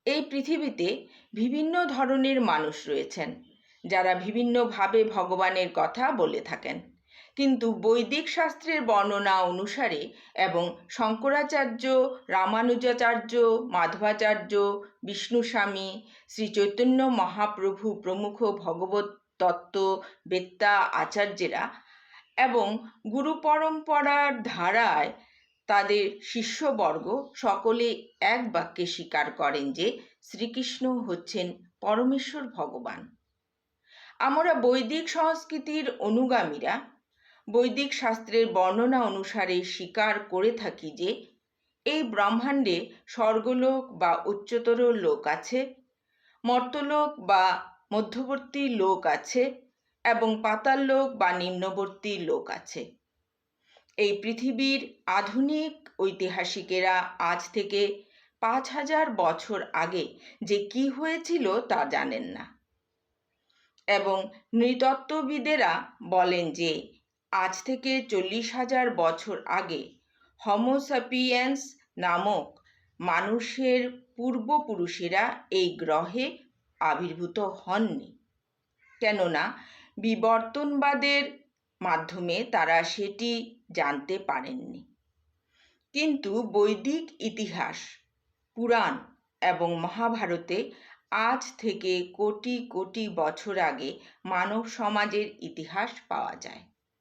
এই পৃথিবীতে বিভিন্ন ধরনের মানুষ রয়েছেন যারা বিভিন্নভাবে ভগবানের কথা বলে থাকেন, কিন্তু বৈদিক শাস্ত্রের বর্ণনা অনুসারে এবং শঙ্করাচার্য, রামানুজাচার্য, মাধবাচার্য, বিষ্ণুস্বামী, শ্রী চৈতন্য মহাপ্রভু প্রমুখ ভগবত তত্ত্ব বেত্তা আচার্যেরা এবং গুরু পরম্পরার ধারায় তাদের শিষ্যবর্গ সকলে এক বাক্যে স্বীকার করেন যে শ্রীকৃষ্ণ হচ্ছেন পরমেশ্বর ভগবান। আমরা বৈদিক সংস্কৃতির অনুগামীরা বৈদিক শাস্ত্রের বর্ণনা অনুসারে স্বীকার করে থাকি যে এই ব্রহ্মাণ্ডে স্বর্গলোক বা উচ্চতর লোক আছে, মর্ত্যলোক বা মধ্যবর্তী লোক আছে এবং পাতাল লোক বা নিম্নবর্তী লোক আছে। এই পৃথিবীর আধুনিক ঐতিহাসিকেরা আজ থেকে ৫,০০০ বছর আগে যে কি হয়েছিল তা জানেন না, এবং নৃতত্ত্ববিদেরা বলেন যে আজ থেকে ৪০,০০০ বছর আগে হোমো স্যাপিয়েন্স নামক মানুষের পূর্বপুরুষেরা এই গ্রহে আবির্ভূত হননি, কেননা বিবর্তনবাদের মাধ্যমে তারা সেটি জানতে পারেননি। কিন্তু বৈদিক ইতিহাস, পুরাণ এবং মহাভারতে আজ থেকে কোটি কোটি বছর আগে মানব সমাজের ইতিহাস পাওয়া যায়।